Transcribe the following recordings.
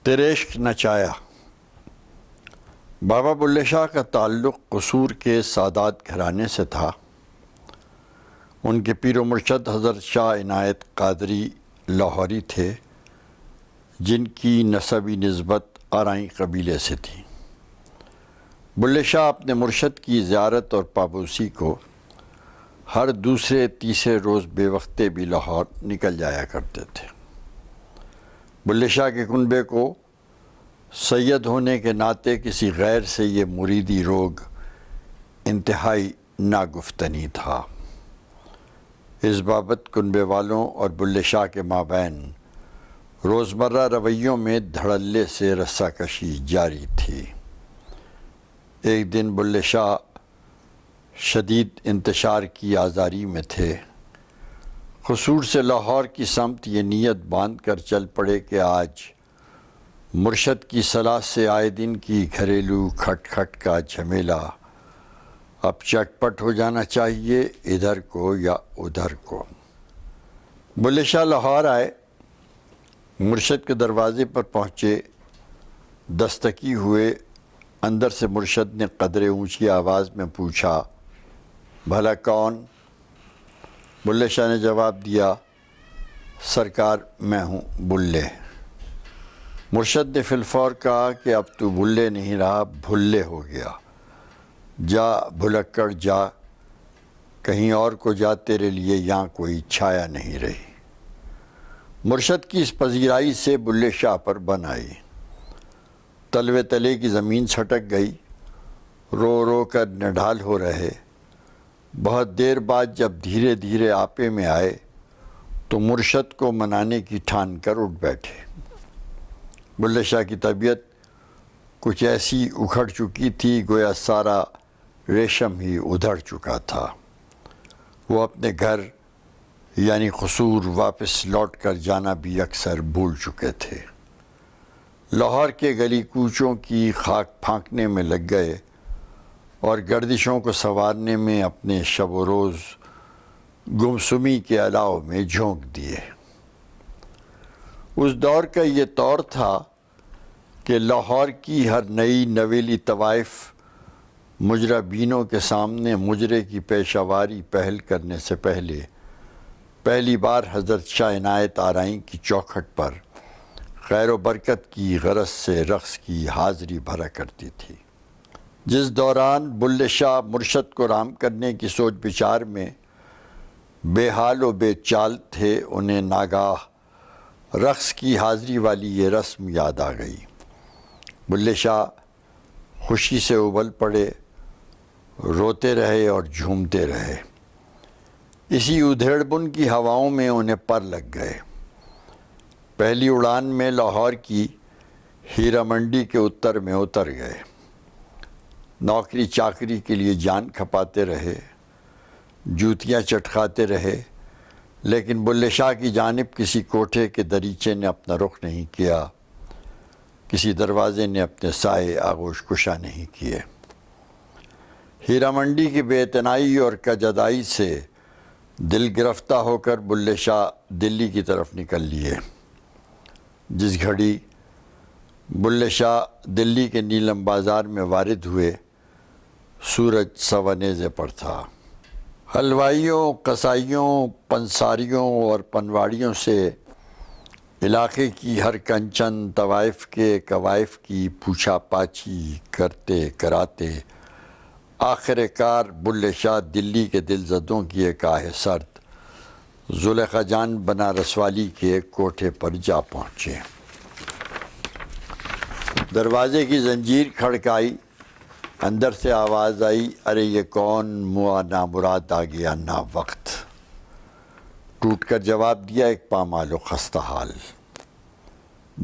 تیرے عشق نچایا۔ بابا بلے شاہ کا تعلق قصور کے سادات گھرانے سے تھا۔ ان کے پیر و مرشد حضرت شاہ عنایت قادری لاہوری تھے، جن کی نسبی نسبت آرائی قبیلے سے تھی۔ بلے شاہ اپنے مرشد کی زیارت اور پابوسی کو ہر دوسرے تیسرے روز بے وقتے بھی لاہور نکل جایا کرتے تھے۔ بلے شاہ کے کنبے کو سید ہونے کے ناطے کسی غیر سے یہ مریدی روگ انتہائی ناگفتنی تھا۔ اس بابت کنبے والوں اور بلے شاہ کے مابین روزمرہ رویوں میں دھڑلے سے رسہ کشی جاری تھی۔ ایک دن بلے شاہ شدید انتشار کی آزاری میں تھے۔ قصور سے لاہور کی سمت یہ نیت باندھ کر چل پڑے کہ آج مرشد کی صلاح سے آئے دن کی گھریلو کھٹ کھٹ کا جھمیلا اب چٹ پٹ ہو جانا چاہیے، ادھر کو یا ادھر کو۔ بلے شاہ لاہور آئے، مرشد کے دروازے پر پہنچے، دستکی ہوئے۔ اندر سے مرشد نے قدرے اونچی آواز میں پوچھا، بھلا کون؟ بلے شاہ نے جواب دیا، سرکار میں ہوں بلے۔ مرشد نے فی الفور کہا کہ اب تو بلے نہیں رہا، بھلے ہو گیا۔ جا بھلکڑ جا، کہیں اور کو جا، تیرے لیے یہاں کوئی چھایا نہیں رہی۔ مرشد کی اس پذیرائی سے بلے شاہ پر بن آئی۔ تلوے تلے کی زمین چھٹک گئی، رو رو کر نڈھال ہو رہے۔ بہت دیر بعد جب دھیرے دھیرے آپے میں آئے تو مرشد کو منانے کی ٹھان کر اٹھ بیٹھے۔ بلے شاہ کی طبیعت کچھ ایسی اکھڑ چکی تھی گویا سارا ریشم ہی ادھڑ چکا تھا۔ وہ اپنے گھر یعنی قصور واپس لوٹ کر جانا بھی اکثر بھول چکے تھے۔ لاہور کے گلی کوچوں کی خاک پھانکنے میں لگ گئے اور گردشوں کو سنوارنے میں اپنے شب و روز گمسمی کے الاؤ میں جھونک دیے۔ اس دور کا یہ طور تھا کہ لاہور کی ہر نئی نویلی طوائف مجرہ بینوں کے سامنے مجرے کی پیشہ واری پہل کرنے سے پہلی بار حضرت شاہ عنایت آرائیں کی چوکھٹ پر خیر و برکت کی غرض سے رقص کی حاضری بھرا کرتی تھی۔ جس دوران بلے شاہ مرشد کو رام کرنے کی سوچ بچار میں بے حال و بے چال تھے، انہیں ناگاہ رقص کی حاضری والی یہ رسم یاد آ گئی۔ بلے شاہ خوشی سے ابل پڑے، روتے رہے اور جھومتے رہے۔ اسی ادھیڑ بن کی ہواؤں میں انہیں پر لگ گئے۔ پہلی اڑان میں لاہور کی ہیرا منڈی کے اتر میں اتر گئے۔ نوکری چاکری کے لیے جان کھپاتے رہے، جوتیاں چٹکاتے رہے، لیکن بلے شاہ کی جانب کسی کوٹھے کے دریچے نے اپنا رخ نہیں کیا، کسی دروازے نے اپنے سائے آغوش کشا نہیں کیے۔ ہیرا منڈی کی بے اعتنائی اور کجادائی سے دل گرفتہ ہو کر بلے شاہ دلی کی طرف نکل لیے۔ جس گھڑی بلے شاہ دلی کے نیلم بازار میں وارد ہوئے، سورج سوا نیزے پر تھا۔ حلوائیوں، قصائیوں، پنساریوں اور پنواڑیوں سے علاقے کی ہر کنچن طوائف کے کوائف کی پوچھا پاچھی کرتے کراتے آخر کار بلے شاہ دلی کے دل زدوں کی ایک آہ سرد زلیخا جان بنارس والی کے کوٹھے پر جا پہنچے۔ دروازے کی زنجیر کھڑکائی، اندر سے آواز آئی، ارے یہ کون موا نامراد آ گیا نا وقت۔ ٹوٹ کر جواب دیا ایک پامال و خستہ حال۔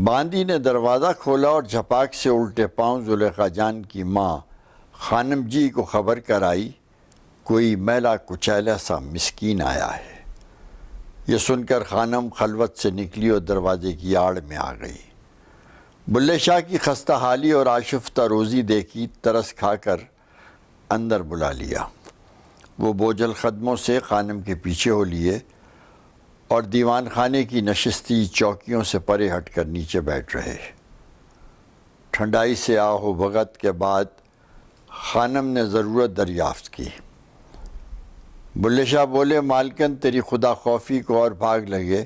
باندی نے دروازہ کھولا اور جھپاک سے الٹے پاؤں زلیخا جان کی ماں خانم جی کو خبر کرائی، کوئی میلا کچیلا سا مسکین آیا ہے۔ یہ سن کر خانم خلوت سے نکلی اور دروازے کی آڑ میں آ گئی۔ بلے شاہ کی خستہ حالی اور آشفتہ روزی دیکھی، ترس کھا کر اندر بلا لیا۔ وہ بوجھل قدموں سے خانم کے پیچھے ہو لیے اور دیوان خانے کی نشستی چوکیوں سے پرے ہٹ کر نیچے بیٹھ رہے۔ ٹھنڈائی سے آہ و بھگت کے بعد خانم نے ضرورت دریافت کی۔ بلے شاہ بولے مالکن تیری خدا خوفی کو اور بھاگ لگے،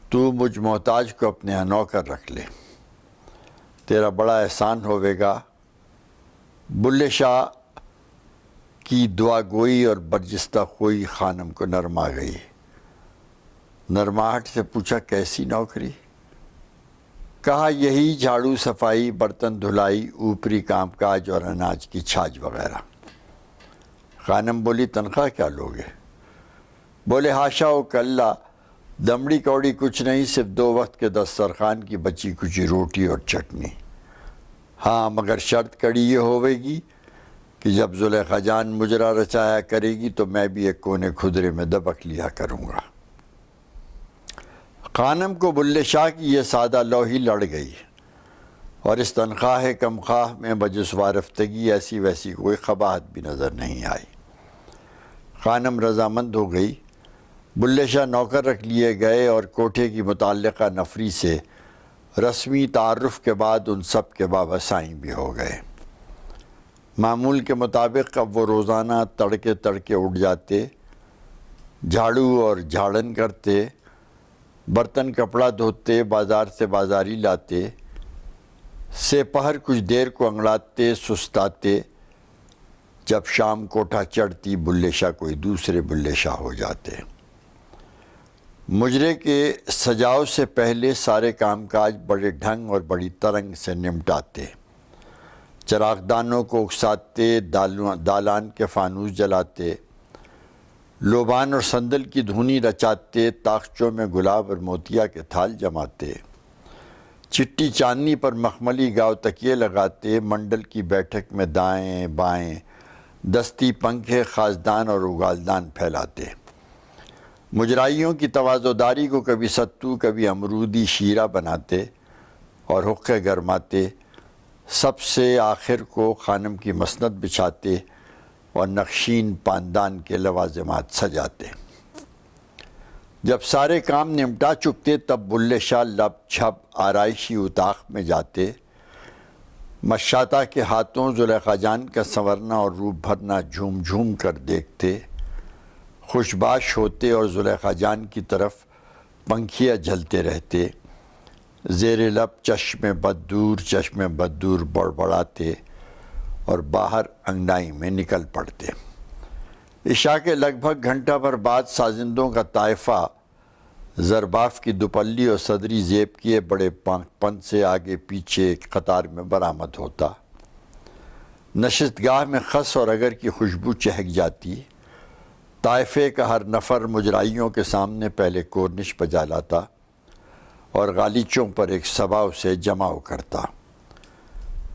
تو مجھ محتاج کو اپنے یہاں نوکر رکھ لے، تیرا بڑا احسان ہوے گا۔ بلے شاہ کی دعا گوئی اور برجستہ خوئی خانم کو نرم آ گئی۔ نرماہٹ سے پوچھا کیسی نوکری؟ کہا یہی جھاڑو صفائی، برتن دھلائی، اوپری کام کاج اور اناج کی چھاج وغیرہ۔ خانم بولی تنخواہ کیا لوگے؟ بولے ہاشا و کلّا، دمڑی کوڑی کچھ نہیں، صرف 2 وقت کے دسترخوان کی بچی کچی روٹی اور چٹنی۔ ہاں مگر شرط کڑی یہ ہوے گی کہ جب زلیخا جان مجرا رچایا کرے گی تو میں بھی ایک کونے کھدرے میں دبک لیا کروں گا۔ خانم کو بلے شاہ کی یہ سادہ لوحی لڑ گئی اور اس تنخواہ کم خواہ میں بجس وارفتگی ایسی ویسی کوئی قباحت بھی نظر نہیں آئی۔ خانم رضامند ہو گئی۔ بلے شاہ نوکر رکھ لیے گئے اور کوٹھے کی متعلقہ نفری سے رسمی تعارف کے بعد ان سب کے بابسائیں بھی ہو گئے۔ معمول کے مطابق اب وہ روزانہ تڑکے تڑکے اٹھ جاتے، جھاڑو اور جھاڑن کرتے، برتن کپڑا دھوتے، بازار سے بازاری لاتے، سے پہر کچھ دیر کو انگڑاتے سستاتے، جب شام کوٹھا چڑھتی بلے شاہ کوئی دوسرے بلے شاہ ہو جاتے۔ مجرے کے سجاؤ سے پہلے سارے کام کاج بڑے ڈھنگ اور بڑی ترنگ سے نمٹاتے، چراغدانوں کو اکساتے، دالان کے فانوس جلاتے، لوبان اور صندل کی دھونی رچاتے، طاقچوں میں گلاب اور موتیا کے تھال جماتے، چٹی چاندنی پر مخملی گاؤ تکیے لگاتے، منڈل کی بیٹھک میں دائیں بائیں دستی پنکھے، خازدان اور اگالدان پھیلاتے، مجرائیوں کی تواضعداری کو کبھی ستو کبھی امرودی شیرہ بناتے اور حقے گرماتے، سب سے آخر کو خانم کی مسند بچھاتے اور نقشین پاندان کے لوازمات سجاتے۔ جب سارے کام نمٹا چکتے تب بلے شاہ لب چھپ آرائشی اتاق میں جاتے، مشاطہ کے ہاتھوں زلیخا جان کا سنورنا اور روپ بھرنا جھوم جھوم کر دیکھتے، خوشباش ہوتے اور زلیخا جان کی طرف پنکھیاں جھلتے رہتے، زیر لب چشم بددور بڑبڑاتے اور باہر انگنائی میں نکل پڑتے۔ عشاء کے لگ بھگ گھنٹہ بھر بعد سازندوں کا طائفہ زرباف کی دوپلی اور صدری زیب کیے بڑے پن سے آگے پیچھے ایک قطار میں برآمد ہوتا۔ نشست گاہ میں خس اور اگر کی خوشبو چہک جاتی، طائفے کا ہر نفر مجرائیوں کے سامنے پہلے کورنش بجا لاتا اور غالیچوں پر ایک سبا اسے جماؤ کرتا،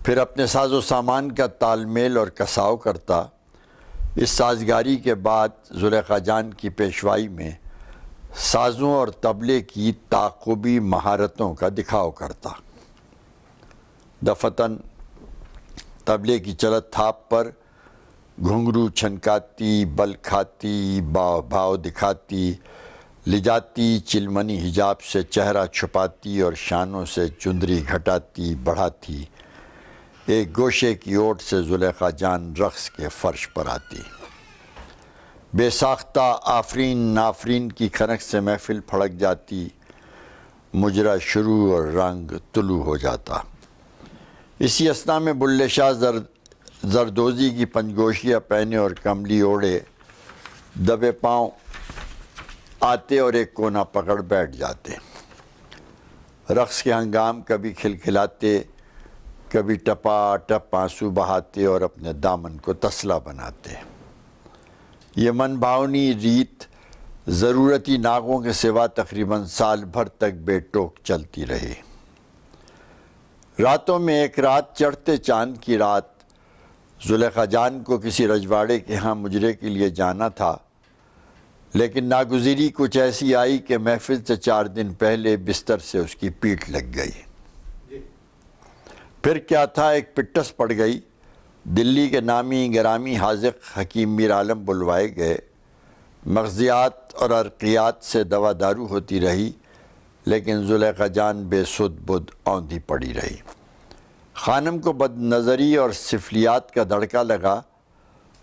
پھر اپنے ساز و سامان کا تال میل اور کساؤ کرتا۔ اس سازگاری کے بعد زلیخا جان کی پیشوائی میں سازوں اور طبلے کی تعاقبی مہارتوں کا دکھاؤ کرتا۔ دفتن طبلے کی چلت تھاپ پر گھنگرو چھنکاتی، بل کھاتی، بھاؤ دکھاتی، لجاتی چلمنی حجاب سے چہرہ چھپاتی اور شانوں سے چندری گھٹاتی بڑھاتی، ایک گوشے کی اوٹ سے زلیخا جان رقص کے فرش پر آتی۔ بے ساختہ آفرین نافرین کی کھنک سے محفل پھڑک جاتی، مجرا شروع اور رنگ طلوع ہو جاتا۔ اسی اثنا میں بلے شاہ زردوزی کی پنجگوشیاں پہنے اور کملی اوڑھے دبے پاؤں آتے اور ایک کونا پکڑ بیٹھ جاتے۔ رقص کے ہنگام کبھی کھلکھلاتے، کبھی ٹپا ٹپ آنسو بہاتے اور اپنے دامن کو تسلا بناتے۔ یہ من بھاونی ریت ضرورتی ناغوں کے سوا تقریباً سال بھر تک بے ٹوک چلتی رہی۔ راتوں میں ایک رات چڑھتے چاند کی رات زلیخا جان کو کسی رجواڑے کے ہاں مجرے کے لیے جانا تھا، لیکن ناگزیری کچھ ایسی آئی کہ محفل سے 4 دن پہلے بستر سے اس کی پیٹھ لگ گئی۔ پھر کیا تھا، ایک پٹس پڑ گئی۔ دلی کے نامی گرامی حاذق حکیم میر عالم بلوائے گئے، مغزیات اور عرقیات سے دوا دارو ہوتی رہی، لیکن زلیخا جان بے سد بدھ اوندھی پڑی رہی۔ خانم کو بد نظری اور سفلیات کا دڑکا لگا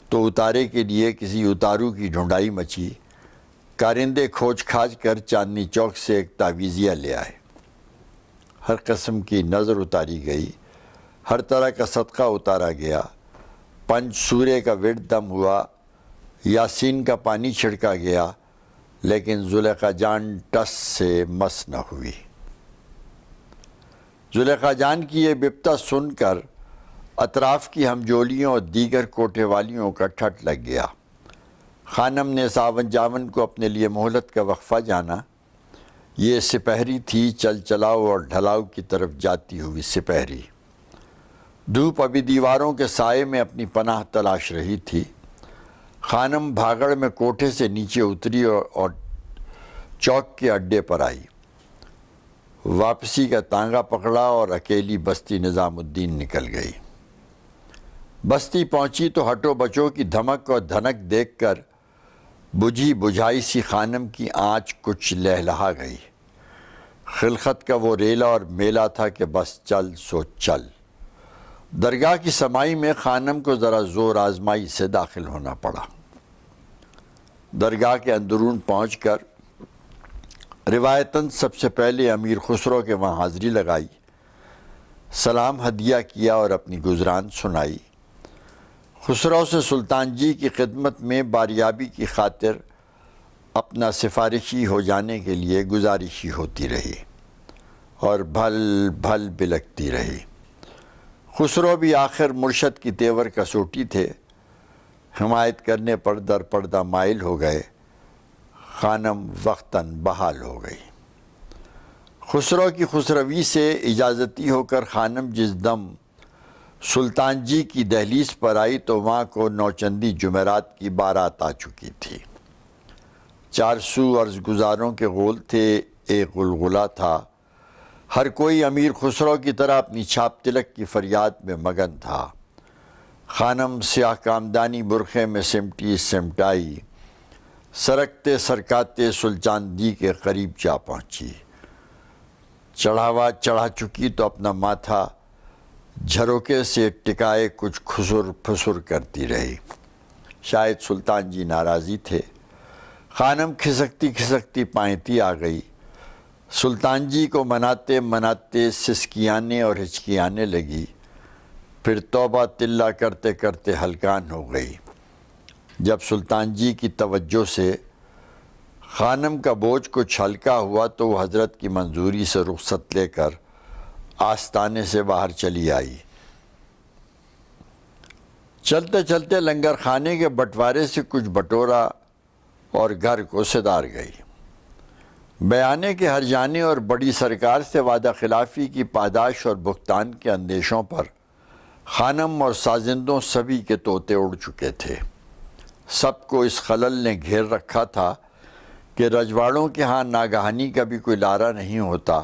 تو اتارے کے لیے کسی اتارو کی ڈھونڈائی مچی۔ کارندے کھوج کھاج کر چاندنی چوک سے ایک تعویذیہ لے آئے۔ ہر قسم کی نظر اتاری گئی، ہر طرح کا صدقہ اتارا گیا، 5 سورے کا ورد دم ہوا، یاسین کا پانی چھڑکا گیا، لیکن زلیخا جان ٹس سے مس نہ ہوئی۔ زلیخا جان کی یہ بپتا سن کر اطراف کی ہمجولیوں اور دیگر کوٹھے والیوں کا ٹھٹ لگ گیا۔ خانم نے ساون جاون کو اپنے لیے مہلت کا وقفہ جانا۔ یہ سپہری تھی، چل چلاؤ اور ڈھلاؤ کی طرف جاتی ہوئی سپہری۔ دھوپ ابھی دیواروں کے سائے میں اپنی پناہ تلاش رہی تھی۔ خانم بھاگڑ میں کوٹھے سے نیچے اتری اور چوک کے اڈے پر آئی۔ واپسی کا تانگا پکڑا اور اکیلی بستی نظام الدین نکل گئی۔ بستی پہنچی تو ہٹو بچوں کی دھمک اور دھنک دیکھ کر بجھی بجھائی سی خانم کی آنچ کچھ لہلہا گئی۔ خلقت کا وہ ریلا اور میلا تھا کہ بس چل سو چل۔ درگاہ کی سمائی میں خانم کو ذرا زور آزمائی سے داخل ہونا پڑا۔ درگاہ کے اندرون پہنچ کر روایتاً سب سے پہلے امیر خسرو کے وہاں حاضری لگائی، سلام ہدیہ کیا اور اپنی گزران سنائی۔ خسرو سے سلطان جی کی خدمت میں باریابی کی خاطر اپنا سفارشی ہو جانے کے لیے گزارش ہی ہوتی رہی اور بھل بھل بلکتی رہی۔ خسرو بھی آخر مرشد کی تیور کسوٹی تھے، حمایت کرنے پر در پردہ مائل ہو گئے۔ خانم وقتاً بحال ہو گئی۔ خسرو کی خسروی سے اجازتی ہو کر خانم جس دم سلطان جی کی دہلیز پر آئی تو وہاں کو نوچندی جمعرات کی بارات آ چکی تھی۔ 400 عرض گزاروں کے غول تھے، ایک غلغلہ تھا۔ ہر کوئی امیر خسرو کی طرح اپنی چھاپ تلک کی فریاد میں مگن تھا۔ خانم سیاہ کامدانی برقعے میں سمٹی سمٹائی سرکتے سرکاتے سلطان جی کے قریب جا پہنچی۔ چڑھاوا چڑھا چکی تو اپنا ماتھا جھروکے سے ٹکائے کچھ خسر پھسر کرتی رہی۔ شاید سلطان جی ناراضی تھے۔ خانم کھسکتی کھسکتی پائنتی آ گئی۔ سلطان جی کو مناتے مناتے سسکیانے اور ہچکیانے لگی، پھر توبہ تلہ کرتے کرتے ہلکان ہو گئی۔ جب سلطان جی کی توجہ سے خانم کا بوجھ کچھ ہلکا ہوا تو وہ حضرت کی منظوری سے رخصت لے کر آستانے سے باہر چلی آئی۔ چلتے چلتے لنگر خانے کے بٹوارے سے کچھ بٹورا اور گھر کو سدار گئی۔ بیانے کے ہر جانے اور بڑی سرکار سے وعدہ خلافی کی پاداش اور بھگتان کے اندیشوں پر خانم اور سازندوں سبھی کے طوطے اڑ چکے تھے۔ سب کو اس خلل نے گھیر رکھا تھا کہ رجواڑوں کے ہاں ناگہانی کا بھی کوئی لارہ نہیں ہوتا،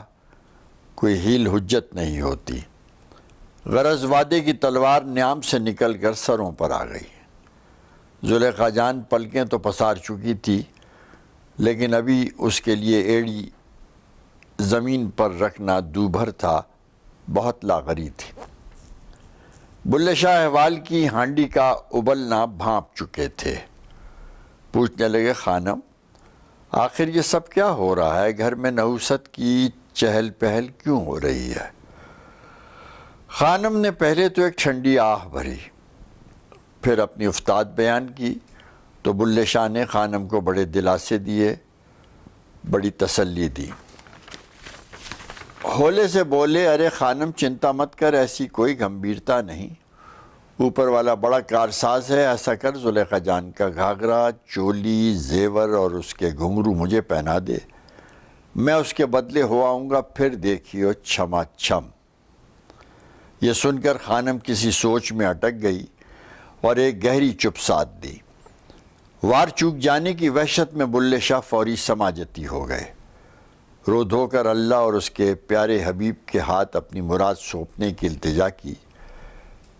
کوئی ہیل حجت نہیں ہوتی۔ غرض وعدے کی تلوار نیام سے نکل کر سروں پر آ گئی۔ زلیخا جان پلکیں تو پسار چکی تھی، لیکن ابھی اس کے لیے ایڑی زمین پر رکھنا دوبھر تھا، بہت لاغری تھی۔ بلے شاہ احوال کی ہانڈی کا ابلنا بھانپ چکے تھے۔ پوچھنے لگے، خانم آخر یہ سب کیا ہو رہا ہے؟ گھر میں نحوست کی چہل پہل کیوں ہو رہی ہے؟ خانم نے پہلے تو ایک ٹھنڈی آہ بھری، پھر اپنی افتاد بیان کی تو بلے شاہ نے خانم کو بڑے دلاسے دیے، بڑی تسلی دی۔ ہولے سے بولے، ارے خانم چنتا مت کر، ایسی کوئی گمبھیرتا نہیں، اوپر والا بڑا کارساز ہے۔ ایسا کر زلیخا جان کا گھاگرا، چولی، زیور اور اس کے گھنگرو مجھے پہنا دے، میں اس کے بدلے ہو آؤں گا، پھر دیکھیو چھما چھم۔ یہ سن کر خانم کسی سوچ میں اٹک گئی اور ایک گہری چپ ساتھ دی۔ وار چوک جانے کی وحشت میں بلے شاہ فوری سماجتی ہو گئے۔ رو دھو کر اللہ اور اس کے پیارے حبیب کے ہاتھ اپنی مراد سونپنے کی التجا کی۔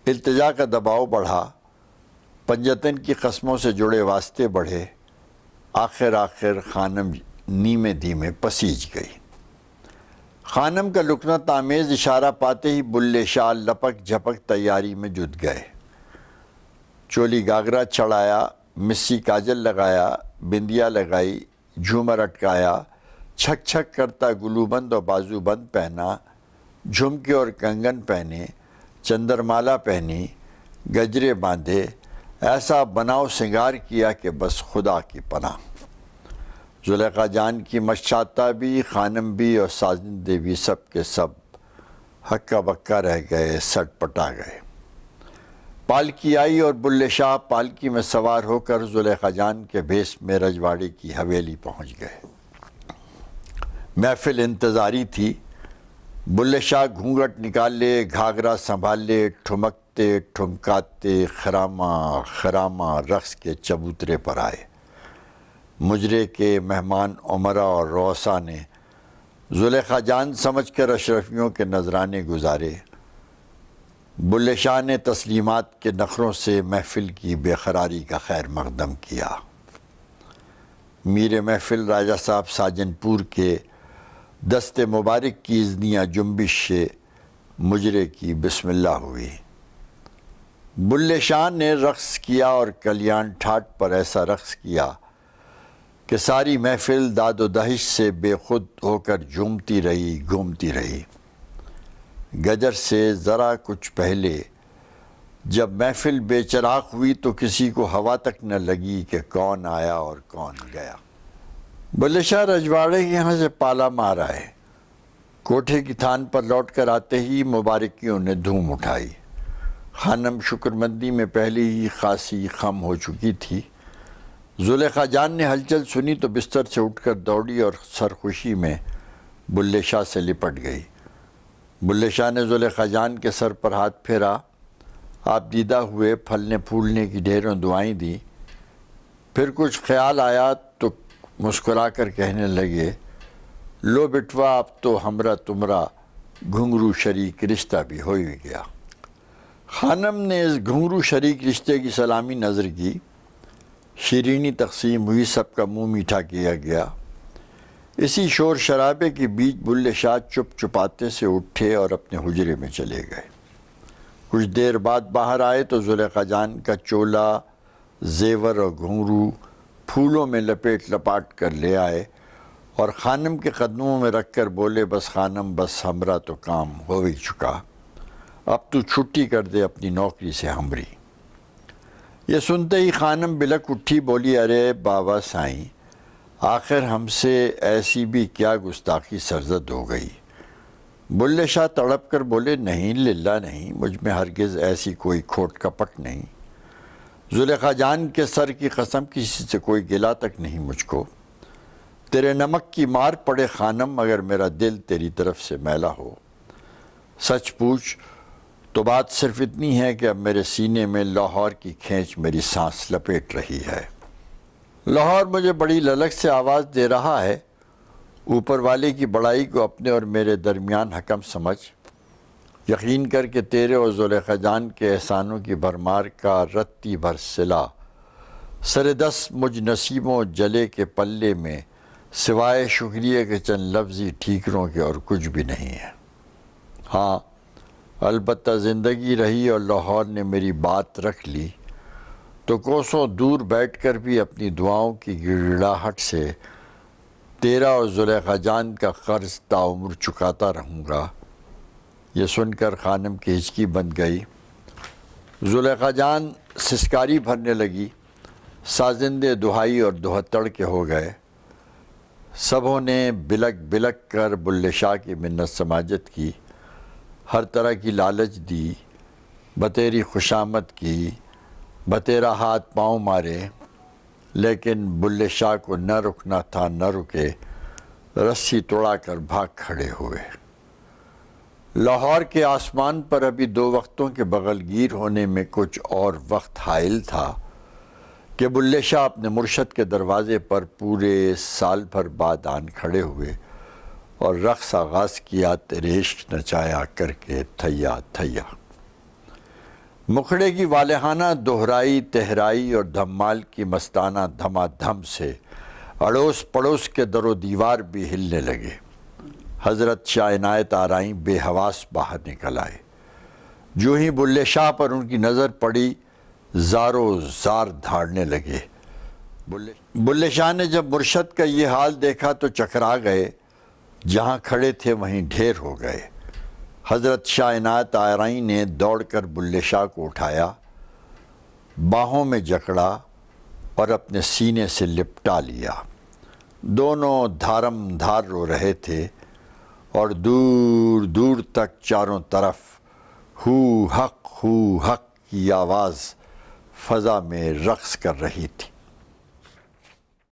التجا کا دباؤ بڑھا، پنجتن کی قسموں سے جڑے واسطے بڑھے، آخر خانم نیمے دھیمے پسیج گئی۔ خانم کا لکنت آمیز اشارہ پاتے ہی بلے شاہ لپک جھپک تیاری میں جت گئے۔ چولی گاگرا چڑھایا، مسی کاجل لگایا، بندیا لگائی، جھومر اٹکایا، چھک چھک کرتا گلو بند اور بازو بند پہنا، جھمکے اور کنگن پہنے، چندرمالا پہنی، گجرے باندھے، ایسا بناؤ سنگار کیا کہ بس خدا کی پناہ۔ زلیخا جان کی مشاطہ بھی، خانم بھی اور سازندے بھی سب کے سب ہکا بکا رہ گئے، سٹ پٹا گئے۔ پالکی آئی اور بلے شاہ پالکی میں سوار ہو کر زلیخا جان کے بھیس میں رجواڑے کی حویلی پہنچ گئے۔ محفل انتظاری تھی۔ بلے شاہ گھونگھٹ نکال لے، گھاگرا سنبھال لے، ٹھمکتے ٹھمکاتے خراما خراما رقص کے چبوترے پر آئے۔ مجرے کے مہمان عمرہ اور روسا نے زلیخا جان سمجھ کر اشرفیوں کے نذرانے گزارے۔ بلے شاہ نے تسلیمات کے نخروں سے محفل کی بے قراری کا خیر مقدم کیا۔ میر محفل راجہ صاحب ساجن پور کے دست مبارک کی اذنیہ جنبش سے مجرے کی بسم اللہ ہوئی۔ بلے شاہ نے رقص کیا اور کلیان ٹھاٹ پر ایسا رقص کیا کہ ساری محفل داد و دہش سے بے خود ہو کر جھومتی رہی، گھومتی رہی۔ گجر سے ذرا کچھ پہلے جب محفل بے چراغ ہوئی تو کسی کو ہوا تک نہ لگی کہ کون آیا اور کون گیا۔ بلے شاہ رجواڑے یہاں سے پالا مار آئے۔ کوٹھے کی تھان پر لوٹ کر آتے ہی مبارکیوں نے دھوم اٹھائی۔ خانم شکرمندی میں پہلے ہی خاصی خم ہو چکی تھی۔ زلیخا جان نے ہلچل سنی تو بستر سے اٹھ کر دوڑی اور سرخوشی میں بلے شاہ سے لپٹ گئی۔ بلے شاہ نے زلیخا جان کے سر پر ہاتھ پھیرا، آپ دیدہ ہوئے، پھلنے پھولنے کی ڈھیروں دعائیں دی۔ پھر کچھ خیال آیا تو مسکرا کر کہنے لگے، لو بٹوا اب تو ہمرا تمرا گھنگرو شریک رشتہ بھی ہو ہی گیا۔ خانم نے اس گھنگرو شریک رشتے کی سلامی نظر کی۔ شیرینی تقسیم ہوئی، سب کا منہ میٹھا کیا گیا۔ اسی شور شرابے کے بیچ بلے شاہ چپ چپاتے سے اٹھے اور اپنے حجرے میں چلے گئے۔ کچھ دیر بعد باہر آئے تو زلیخا جان کا چولا، زیور اور گھنگرو پھولوں میں لپیٹ لپاٹ کر لے آئے اور خانم کے قدموں میں رکھ کر بولے، بس خانم بس ہمرا تو کام ہو ہی چکا، اب تو چھٹی کر دے اپنی نوکری سے ہمری۔ یہ سنتے ہی خانم بلک اٹھی، بولی، ارے بابا سائیں، آخر ہم سے ایسی بھی کیا گستاخی سرزد ہو گئی۔ بلے شاہ تڑپ کر بولے، نہیں للہ نہیں، مجھ میں ہرگز ایسی کوئی کھوٹ کپٹ نہیں۔ زلیخا جان کے سر کی قسم کسی سے کوئی گلہ تک نہیں مجھ کو۔ تیرے نمک کی مار پڑے خانم اگر میرا دل تیری طرف سے میلا ہو۔ سچ پوچھ تو بات صرف اتنی ہے کہ اب میرے سینے میں لاہور کی کھینچ میری سانس لپیٹ رہی ہے۔ لاہور مجھے بڑی للک سے آواز دے رہا ہے، اوپر والے کی بڑائی کو اپنے اور میرے درمیان حکم سمجھ، یقین کر کہ تیرے اور زلیخا جان کے احسانوں کی بھرمار کا رتی بھر صلہ سر دست مجھ نصیبوں جلے کے پلے میں سوائے شکریہ کے چند لفظی ٹھیکروں کے اور کچھ بھی نہیں ہے۔ ہاں البتہ زندگی رہی اور لاہور نے میری بات رکھ لی تو کوسوں دور بیٹھ کر بھی اپنی دعاؤں کی گڑگڑاہٹ سے تیرا اور زلیخا جان کا قرض تاعمر چکاتا رہوں گا۔ یہ سن کر خانم کی ہچکی بند گئی۔ زلیخا جان سسکاری بھرنے لگی، سازندے دہائی اور دہتڑ کے ہو گئے۔ سبوں نے بلک بلک کر بلے شاہ کی منت سماجت کی، ہر طرح کی لالچ دی، بتیری خوشامد کی، بتیرا ہاتھ پاؤں مارے، لیکن بلے شاہ کو نہ رکنا تھا، نہ رکے، رسی توڑا کر بھاگ کھڑے ہوئے۔ لاہور کے آسمان پر ابھی دو وقتوں کے بغل گیر ہونے میں کچھ اور وقت حائل تھا کہ بلے شاہ اپنے مرشد کے دروازے پر پورے سال بھر بعد آن کھڑے ہوئے اور رقص آغاز کیا، تیرے عشق نچایا کر کے تھیا تھیا۔ مکھڑے کی والہانہ دہرائی تہرائی اور دھمال کی مستانہ دھما دھم سے اڑوس پڑوس کے در و دیوار بھی ہلنے لگے۔ حضرت شاہ عنایت آرائیں بے حواس باہر نکل آئے۔ جو ہی بلے شاہ پر ان کی نظر پڑی زارو زار دھاڑنے لگے۔ بلے شاہ نے جب مرشد کا یہ حال دیکھا تو چکرا گئے، جہاں کھڑے تھے وہیں ڈھیر ہو گئے۔ حضرت شاہ عنایت آرائیں نے دوڑ کر بلے شاہ کو اٹھایا، باہوں میں جکڑا اور اپنے سینے سے لپٹا لیا۔ دونوں دھارم دھار رو رہے تھے اور دور دور تک چاروں طرف ہو حق کی آواز فضا میں رقص کر رہی تھی۔